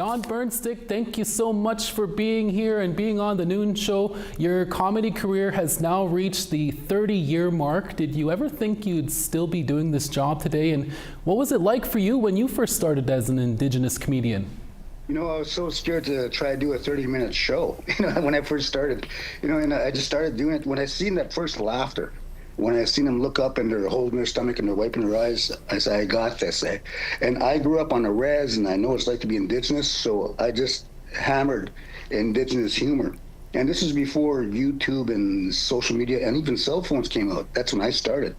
Don Burnstick, thank you so much for being here and being on the Noon Show. Your comedy career has now reached the 30-year mark. Did you ever think you'd still be doing this job today? And what was it like for you when you first started as an Indigenous comedian? I was so scared to try to do a 30-minute show, when I first started, and I just started doing it when I seen that first laughter. When I seen them look up and they're holding their stomach and they're wiping their eyes, I said, I got this. And I grew up on the res, and I know what it's like to be Indigenous, so I just hammered Indigenous humor. And this is before YouTube and social media and even cell phones came out. That's when I started.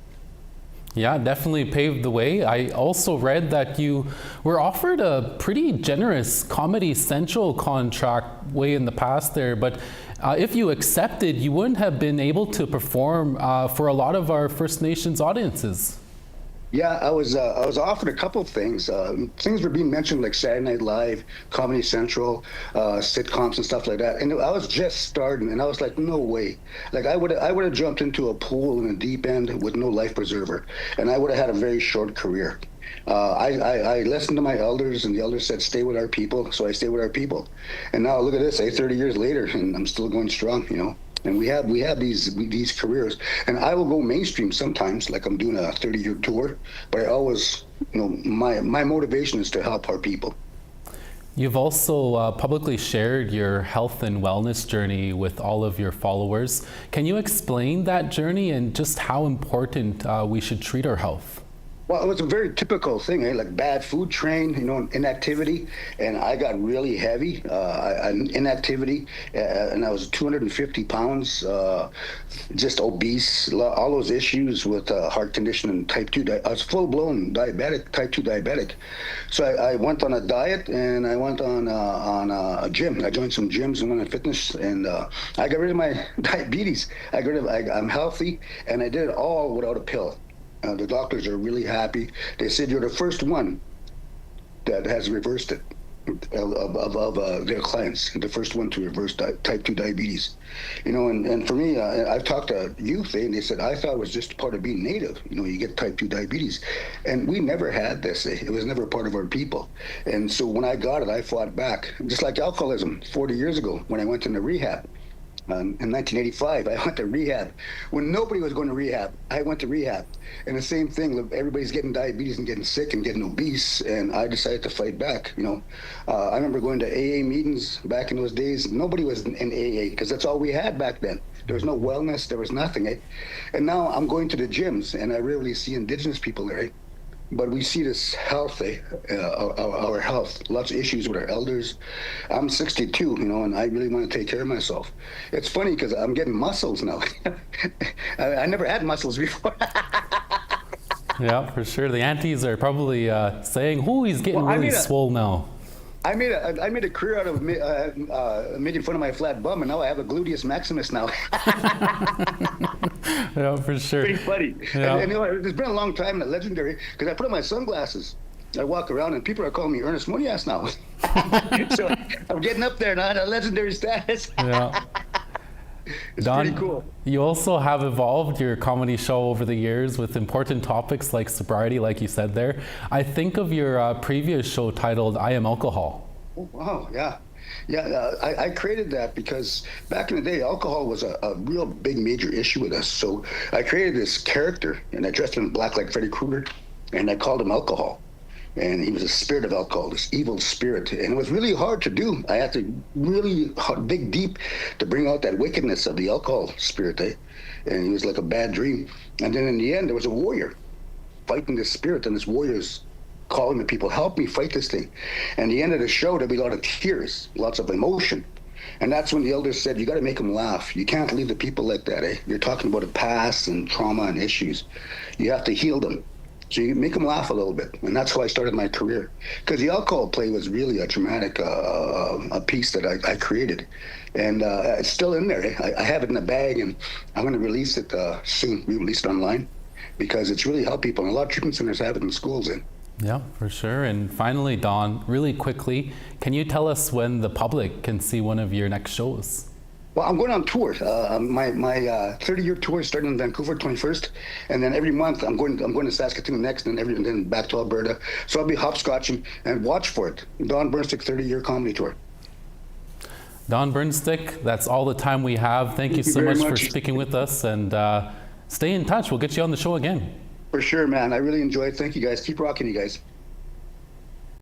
Yeah, definitely paved the way. I also read that you were offered a pretty generous Comedy Central contract way in the past there, but if you accepted, you wouldn't have been able to perform for a lot of our First Nations audiences. Yeah, I was offered a couple of things. Things were being mentioned like Saturday Night Live, Comedy Central, sitcoms and stuff like that. And I was just starting, and I was like, no way. Like I would have jumped into a pool in a deep end with no life preserver, and I would have had a very short career. I listened to my elders, and the elders said, stay with our people. So I stayed with our people. And now look at this, 30 years later, and I'm still going strong, And we have these careers, and I will go mainstream sometimes, like I'm doing a 30-year tour. But I always, my motivation is to help our people. You've also publicly shared your health and wellness journey with all of your followers. Can you explain that journey and just how important we should treat our health? Well, it was a very typical thing, like bad food train, inactivity, and I got really heavy, inactivity, and I was 250 pounds, just obese, all those issues with heart condition and type 2. I was full-blown diabetic, type 2 diabetic. So I went on a diet, and I went on a gym. I joined some gyms and went on fitness, and I got rid of my diabetes. I'm healthy, and I did it all without a pill. The doctors are really happy. They said you're the first one that has reversed it of their clients, the first one to reverse type 2 diabetes. And for me, I've talked to youth, and they said, I thought it was just part of being Native. You get type 2 diabetes. And we never had this. It was never part of our people. And so when I got it, I fought back. Just like alcoholism 40 years ago when I went into rehab. In 1985, I went to rehab. When nobody was going to rehab, I went to rehab. And the same thing, everybody's getting diabetes and getting sick and getting obese, and I decided to fight back. I remember going to AA meetings back in those days. Nobody was in AA because that's all we had back then. There was no wellness, there was nothing. And now I'm going to the gyms, and I rarely see Indigenous people there. But we see this health, our health, lots of issues with our elders. I'm 62, and I really want to take care of myself. It's funny because I'm getting muscles now. I never had muscles before. Yeah, for sure. The aunties are probably saying, "Oh, he's getting really swole now." I made a career out of making fun of my flat bum, and now I have a gluteus maximus now. Yeah, for sure. Pretty funny. Yeah. And it's been a long time, and legendary, because I put on my sunglasses. I walk around, and people are calling me Ernest Munias now. So I'm getting up there now, a legendary status. Yeah. It's Don, pretty cool. You also have evolved your comedy show over the years with important topics like sobriety, like you said there. I think of your previous show titled I Am Alcohol. Oh, wow, yeah. Yeah, I created that because back in the day, alcohol was a real big major issue with us. So I created this character, and I dressed him in black like Freddy Krueger, and I called him Alcohol. And he was a spirit of alcohol, this evil spirit. And it was really hard to do. I had to really dig deep to bring out that wickedness of the alcohol spirit. And he was like a bad dream. And then in the end, there was a warrior fighting this spirit, and this warrior's calling the people, help me fight this thing. And the end of the show, there'll be a lot of tears, lots of emotion. And that's when the elders said, you got to make them laugh. You can't leave the people like that. You're talking about the past and trauma and issues. You have to heal them. So you make them laugh a little bit. And that's how I started my career. Because the alcohol play was really a dramatic a piece that I created. And it's still in there. I have it in a bag, and I'm going to release it soon, re-release it online, because it's really helped people. And a lot of treatment centers have it in schools. Yeah, for sure. And finally, Don, really quickly, can you tell us when the public can see one of your next shows? Well, I'm going on tour. My 30-year tour is starting in Vancouver 21st, and then every month I'm going to Saskatoon next, and then back to Alberta. So I'll be hopscotching, and watch for it. Don Burnstick 30-year comedy tour. Don Burnstick, that's all the time we have. Thank you so very much for much. speaking with us, and stay in touch. We'll get you on the show again. For sure, man. I really enjoyed it. Thank you guys. Keep rocking, you guys.